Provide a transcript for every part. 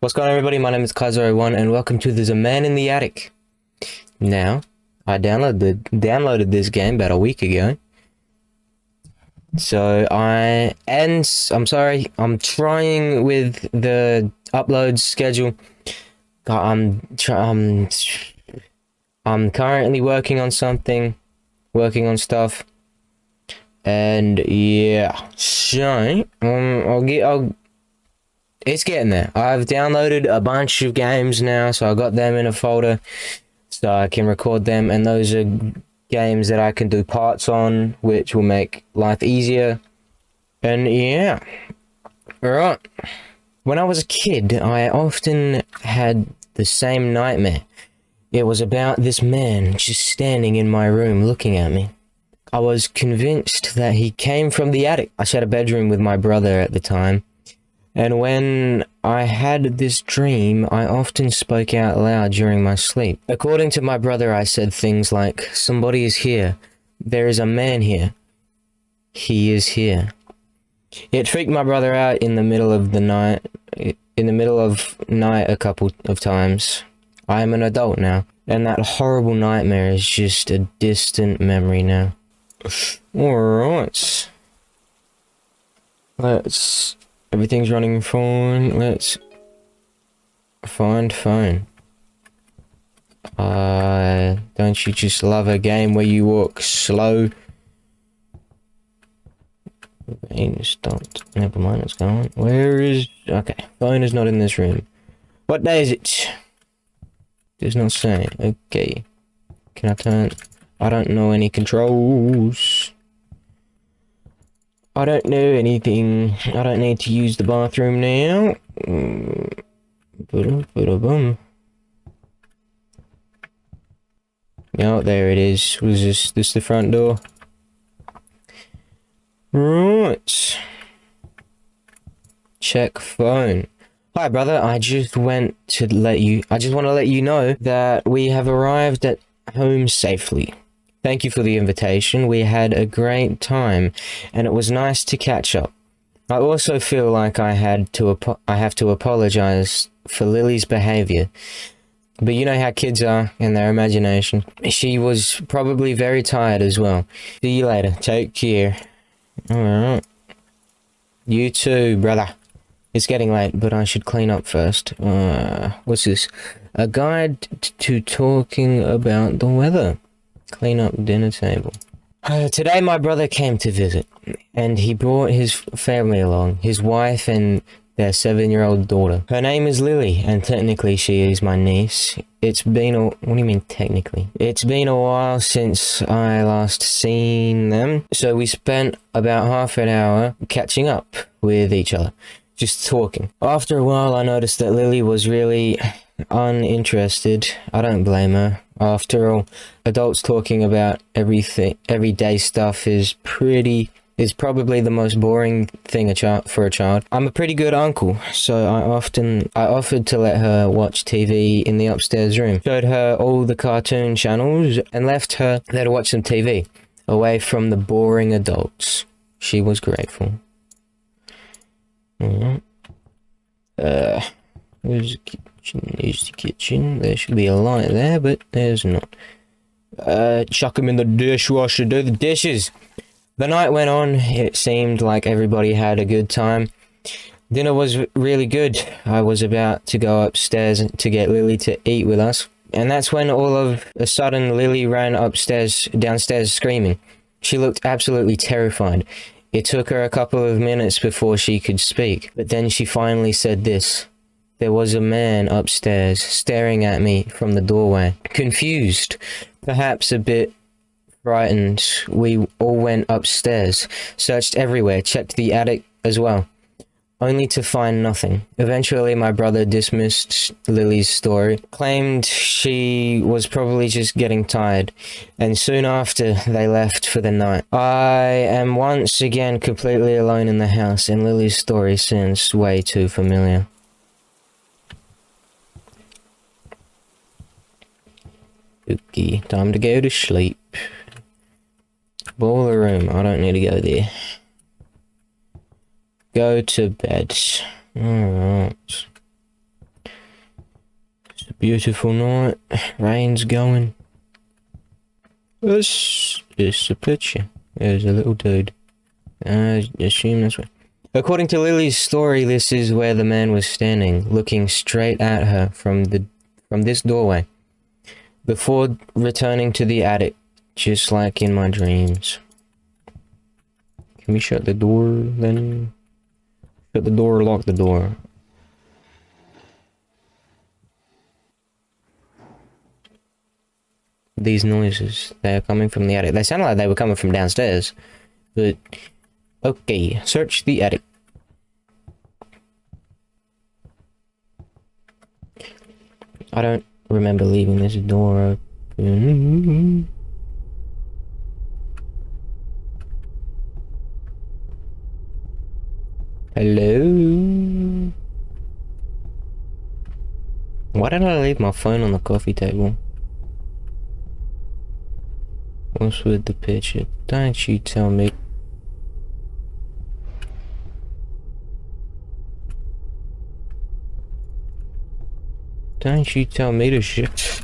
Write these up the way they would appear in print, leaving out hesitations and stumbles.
What's going on, everybody? My name is Kaiser01 and welcome to There's a Man in the Attic. Now, I downloaded this game about a week ago. I'm sorry, I'm trying with the upload schedule. I'm currently working on stuff. And yeah, so it's getting there. I've downloaded a bunch of games now, so I got them in a folder so I can record them, and those are games that I can do parts on, which will make life easier. And yeah, alright. When I was a kid, I often had the same nightmare. It was about this man just standing in my room looking at me. I was convinced that he came from the attic. I shared a bedroom with my brother at the time. And when I had this dream, I often spoke out loud during my sleep. According to my brother, I said things like, "Somebody is here. There is a man here. He is here." It freaked my brother out in the middle of night a couple of times. I am an adult now, and that horrible nightmare is just a distant memory now. Alright. Everything's running fine. Let's find phone. Don't you just love a game where you walk slow? Brain stopped. Never mind, it's gone. Okay, phone is not in this room. What day is it? Does not say. Okay. Can I turn? I don't know any controls. I don't know anything. I don't need to use the bathroom now. Oh, there it is. Was this the front door? Right. Check phone. Hi, brother. I just want to let you know that we have arrived at home safely. Thank you for the invitation. We had a great time, and it was nice to catch up. I also feel like I have to apologize for Lily's behavior. But you know how kids are in their imagination. She was probably very tired as well. See you later. Take care. Alright. You too, brother. It's getting late, but I should clean up first. What's this? A guide to talking about the weather. Clean up dinner table. Today my brother came to visit, and he brought his family along, his wife and their 7-year-old daughter. Her name is Lily, and technically she is my niece. What do you mean technically? It's been a while since I last seen them, so we spent about half an hour catching up with each other, just talking. After a while I noticed that Lily was really uninterested. I don't blame her. After all, adults talking about everyday stuff is probably the most boring thing for a child. I'm a pretty good uncle, so I offered to let her watch TV in the upstairs room. Showed her all the cartoon channels and left her there to watch some TV, away from the boring adults. She was grateful. Alright. Where's the kitchen? Here's the kitchen. There should be a light there, but there's not. Chuck them in the dishwasher. Do the dishes. The night went on. It seemed like everybody had a good time. Dinner was really good. I was about to go upstairs to get Lily to eat with us, and that's when all of a sudden Lily ran downstairs screaming. She looked absolutely terrified. It took her a couple of minutes before she could speak, but then she finally said this. There was a man upstairs staring at me from the doorway. Confused, perhaps a bit frightened, we all went upstairs, searched everywhere, checked the attic as well, only to find nothing. Eventually my brother dismissed Lily's story, claimed she was probably just getting tired, and soon after they left for the night. I am once again completely alone in the house, and Lily's story seems way too familiar. Okay, time to go to sleep. Boiler room, I don't need to go there. Go to bed. Alright. Beautiful night. Rain's going. This is a picture. There's a little dude. I assume that's right. According to Lily's story, this is where the man was standing, looking straight at her from this doorway, before returning to the attic, just like in my dreams. Can we shut the door then? Shut the door or lock the door? These noises, they're coming from the attic. They sounded like they were coming from downstairs, but okay, search the attic. I don't remember leaving this door open. Hello? Why did I leave my phone on the coffee table? What's with the picture? Don't you tell me. Don't you tell me to shit.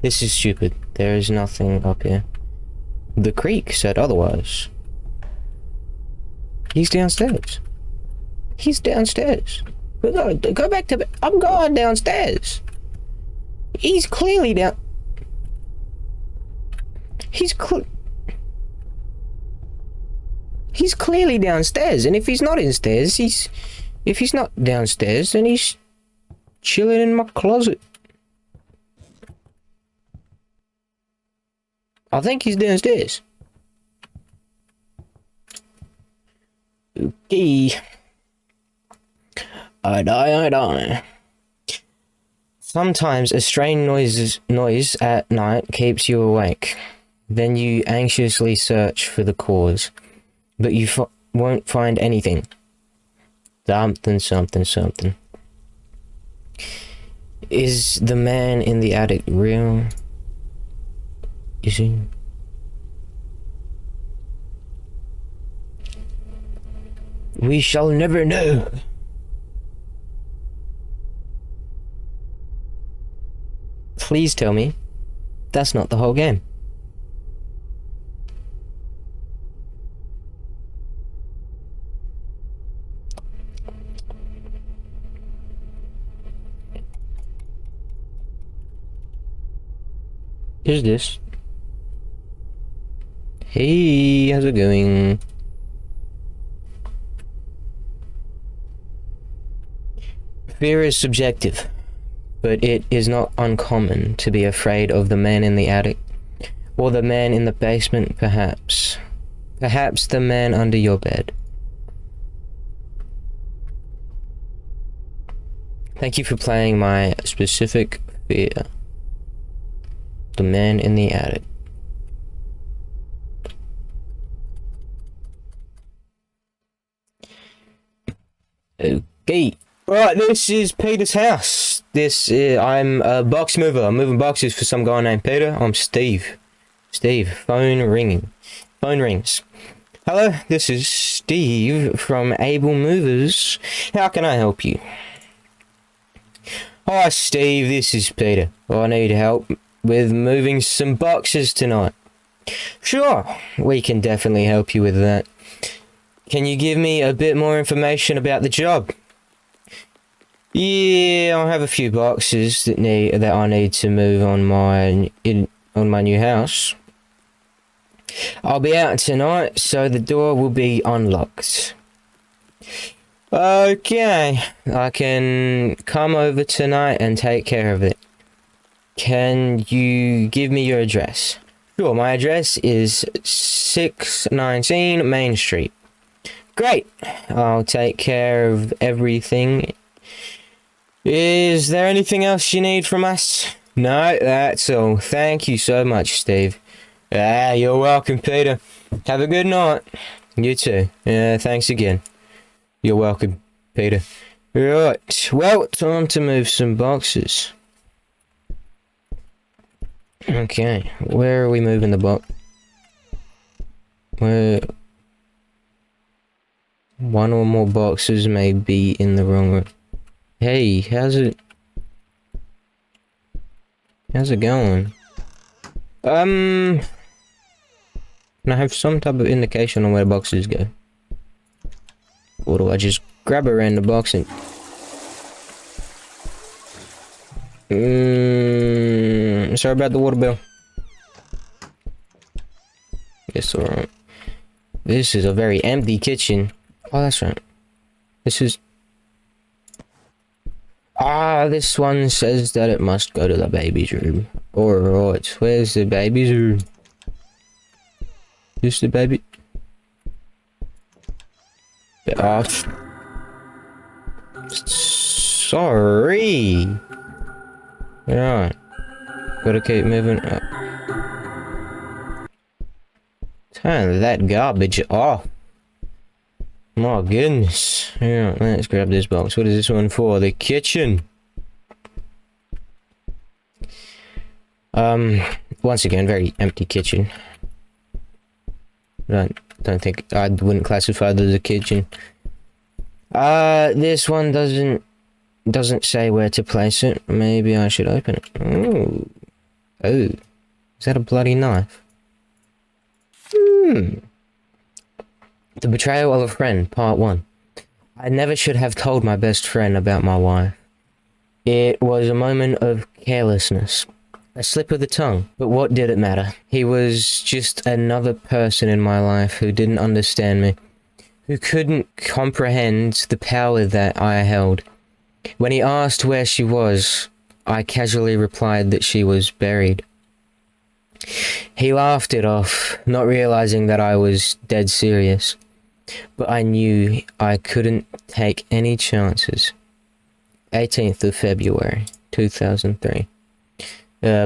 This is stupid. There is nothing up here. The creek said otherwise. He's downstairs. He's downstairs. Go back to... I'm going downstairs. He's clearly down... He's clearly downstairs, and if he's not downstairs, if he's not downstairs, then he's chilling in my closet. I think he's downstairs. Okay. I die. Sometimes a strange noise at night keeps you awake. Then you anxiously search for the cause, but you won't find anything. Something. Is the man in the attic real? Is he? We shall never know. Please tell me that's not the whole game. Is this? Hey, how's it going? Fear is subjective, but it is not uncommon to be afraid of the man in the attic, or the man in the basement, perhaps. Perhaps the man under your bed. Thank you for playing my specific fear. The man in the attic. Okay. Right, this is Peter's house. I'm a box mover. I'm moving boxes for some guy named Peter. I'm Steve. Phone ringing. Phone rings. Hello, this is Steve from Able Movers. How can I help you? Hi, Steve. This is Peter. I need help with moving some boxes tonight. Sure, we can definitely help you with that. Can you give me a bit more information about the job? Yeah, I have a few boxes that I need to move on my new house. I'll be out tonight, so the door will be unlocked. Okay, I can come over tonight and take care of it. Can you give me your address? Sure, my address is 619 Main Street. Great, I'll take care of everything. Is there anything else you need from us? No, that's all. Thank you so much, Steve. You're welcome, Peter. Have a good night. You too. Thanks again. You're welcome, Peter. Right, well, time to move some boxes. Okay, where are we moving the box? Where... One or more boxes may be in the wrong room. Hey, how's it? How's it going? Can I have some type of indication on where the boxes go? Or do I just grab a random box and... sorry about the water bill. Yes, alright. This is a very empty kitchen. Oh, that's right. This is... Ah, this one says that it must go to the baby's room. Alright, where's the baby's room? Is the baby... Oh, sorry. Right. Gotta keep moving up. Turn that garbage off. My goodness. Yeah, let's grab this box. What is this one for? The kitchen. Once again, very empty kitchen. Don't think I wouldn't classify this as a kitchen. This one doesn't say where to place it. Maybe I should open it. Ooh. Oh. Is that a bloody knife? The Betrayal of a Friend, Part 1. I never should have told my best friend about my wife. It was a moment of carelessness. A slip of the tongue. But what did it matter? He was just another person in my life who didn't understand me. Who couldn't comprehend the power that I held. When he asked where she was, I casually replied that she was buried. He laughed it off, not realizing that I was dead serious. But I knew I couldn't take any chances. 18th of February, 2003.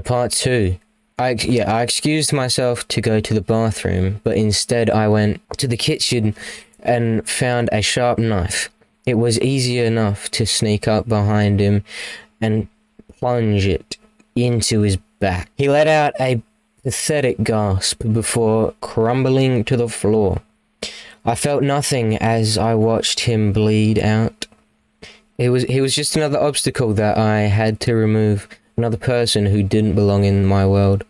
Part 2. I excused myself to go to the bathroom, but instead I went to the kitchen and found a sharp knife. It was easy enough to sneak up behind him and plunge it into his back. He let out a pathetic gasp before crumbling to the floor. I felt nothing as I watched him bleed out. He was just another obstacle that I had to remove. Another person who didn't belong in my world.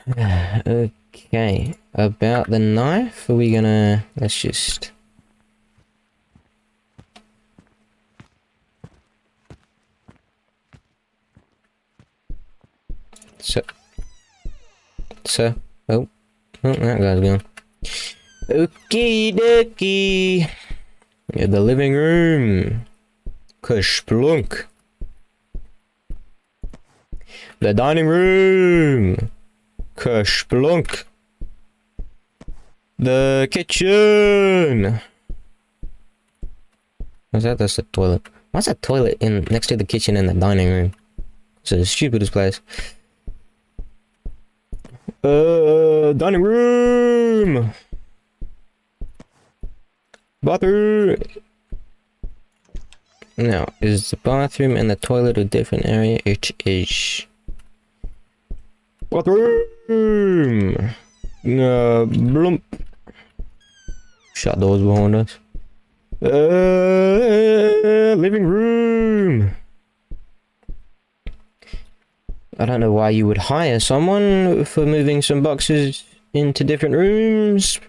Okay, about the knife, are we gonna... let's just... So, oh, that guy's gone. Okie dokie. Yeah, the living room. Kerplunk. The dining room. Kerplunk. The kitchen. What's that? That's the toilet. Why's that toilet in next to the kitchen and the dining room? It's the stupidest place. Dining room. Bathroom. Now, is the bathroom and the toilet a different area? It is. Bathroom. Blump. Shut doors behind us. Living room. I don't know why you would hire someone for moving some boxes into different rooms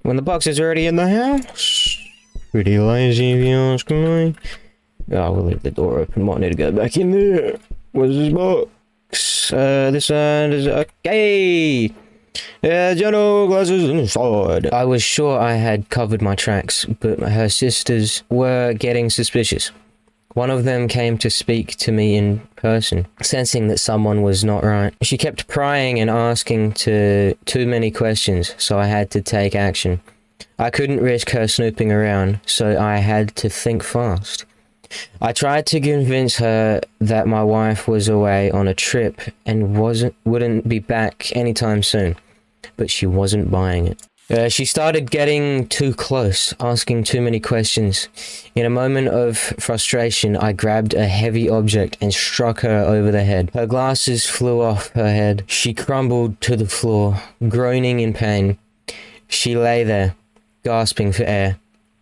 when the box is already in the house. Pretty lazy if you ask me. Oh, we'll leave the door open. Might need to go back in there. What's this box? This side is okay. Yeah, general glasses inside. I was sure I had covered my tracks, but her sisters were getting suspicious. One of them came to speak to me in person, sensing that someone was not right. She kept prying and asking too many questions, so I had to take action. I couldn't risk her snooping around, so I had to think fast. I tried to convince her that my wife was away on a trip and wouldn't be back anytime soon, but she wasn't buying it. She started getting too close, asking too many questions. In a moment of frustration, I grabbed a heavy object and struck her over the head. Her glasses flew off her head. She crumbled to the floor, groaning in pain. She lay there, gasping for air.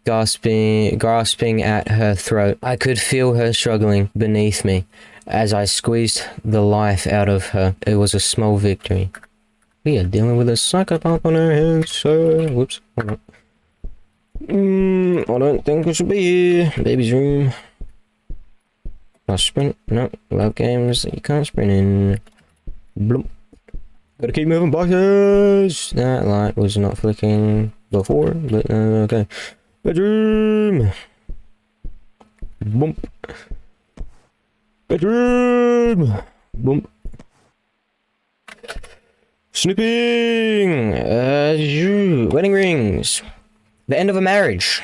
grasping at her throat. I could feel her struggling beneath me as I squeezed the life out of her. It was a small victory. We are dealing with a psychopath on our hands, sir. Whoops. Hold on. I don't think we should be here. Baby's room. I'll sprint. No, love games that you can't sprint in. Bloop. Gotta keep moving boxes. That light was not flicking before, but okay. Bedroom. Boom. Bedroom. Boom. Snooping. Wedding rings. The end of a marriage.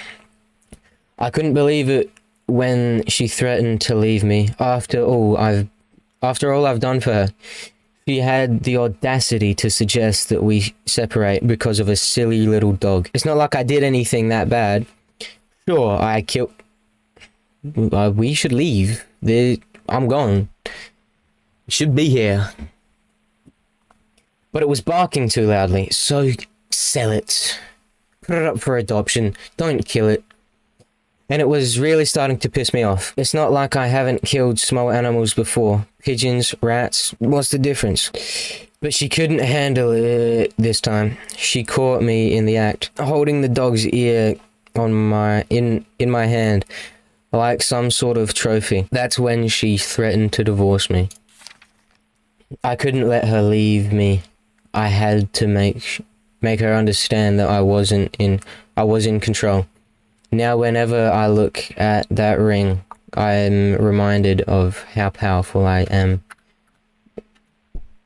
I couldn't believe it when she threatened to leave me after all I've done for her. She had the audacity to suggest that we separate because of a silly little dog. It's not like I did anything that bad. Sure, I killed... we should leave. I'm gone. Should be here. But it was barking too loudly, so sell it. Put it up for adoption. Don't kill it. And it was really starting to piss me off. It's not like I haven't killed small animals before. Pigeons, rats, what's the difference? But she couldn't handle it this time. She caught me in the act, holding the dog's ear on in my hand, like some sort of trophy. That's when she threatened to divorce me. I couldn't let her leave me. I had to make her understand that I was in control. Now whenever I look at that ring, I'm reminded of how powerful I am.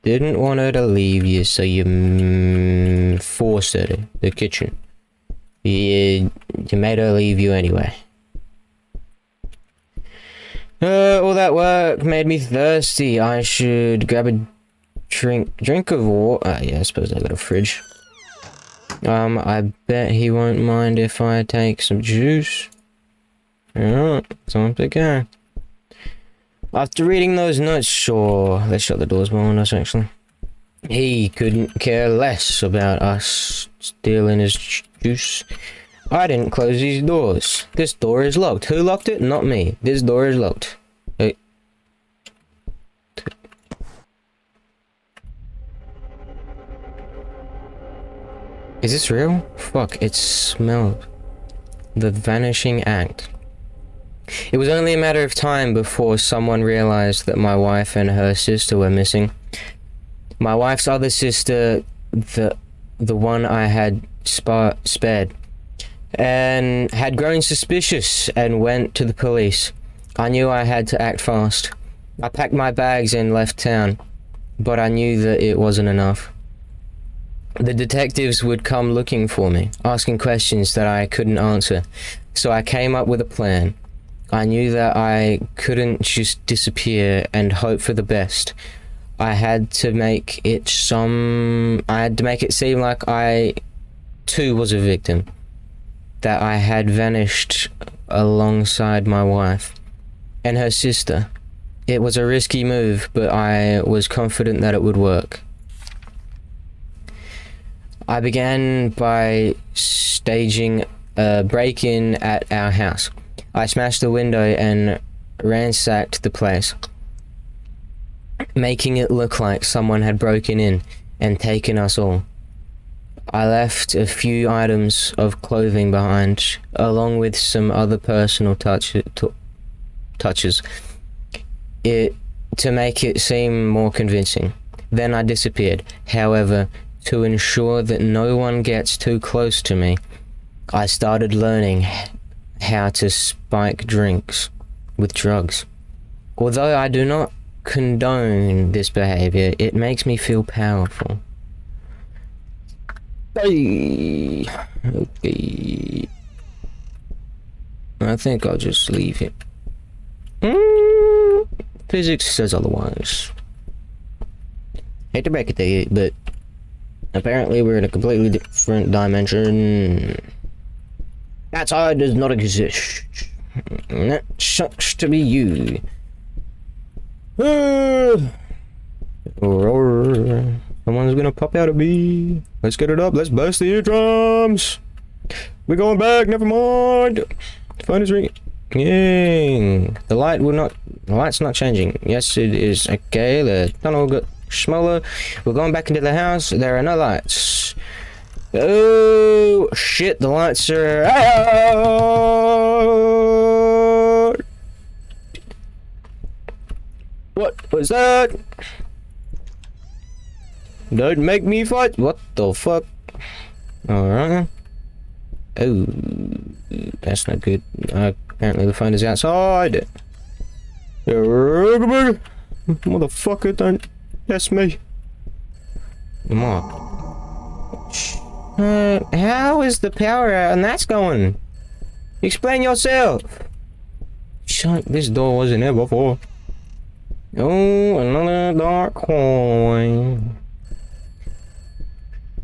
Didn't want her to leave you, so you forced her to the kitchen. You made her leave you anyway. All that work made me thirsty. I should grab a drink of water. Yeah, I suppose I got a fridge. I bet he won't mind if I take some juice. Alright, time to go. After reading those notes, sure, let's shut the doors behind us actually. He couldn't care less about us stealing his juice. I didn't close these doors. This door is locked. Who locked it? Not me. This door is locked. Hey. Is this real? Fuck, it smelled. The Vanishing Act. It was only a matter of time before someone realized that my wife and her sister were missing. My wife's other sister, the one I had spared, and had grown suspicious and went to the police. I knew I had to act fast. I packed my bags and left town, but I knew that it wasn't enough. The detectives would come looking for me, asking questions that I couldn't answer, so I came up with a plan. I knew that I couldn't just disappear and hope for the best. I had to make it seem like I too was a victim, that I had vanished alongside my wife and her sister. It was a risky move, but I was confident that it would work. I began by staging a break-in at our house. I smashed the window and ransacked the place, making it look like someone had broken in and taken us all. I left a few items of clothing behind, along with some other personal touches, to make it seem more convincing. Then I disappeared. However, to ensure that no one gets too close to me, I started learning how to spike drinks with drugs. Although I do not condone this behavior, it makes me feel powerful. Hey. Okay. I think I'll just leave it. Physics says otherwise. Hate to break it to you, but apparently we're in a completely different dimension. Outside does not exist. And that sucks to be you. Someone's gonna pop out a bee. Let's get it up. Let's burst the eardrums. We're going back. Never mind. The phone is ringing. The light's not changing. Yes, it is. Okay, the tunnel got smaller. We're going back into the house. There are no lights. Oh, shit, the lights are out. What was that? Don't make me fight. What the fuck? Alright. Oh, that's not good. Apparently the phone is outside. Motherfucker, don't test me. Come on. How is the power out and that's going? Explain yourself. Shut, this door wasn't here before. Oh, another dark hallway.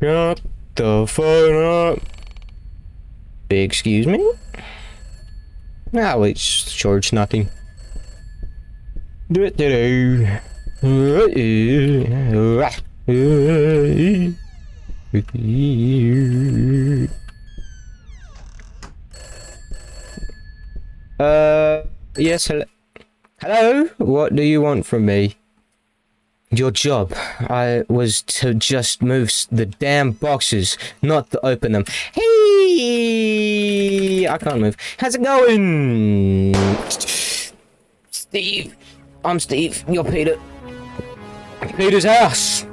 Shut the phone up. Excuse me? No, it's charged nothing. Yes, hello. Hello? What do you want from me? Your job. I was to just move the damn boxes, not to open them. Hey! I can't move. How's it going? Steve. I'm Steve. You're Peter. Peter's house.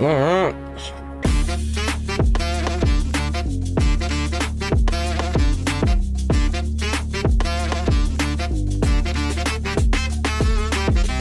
Alright.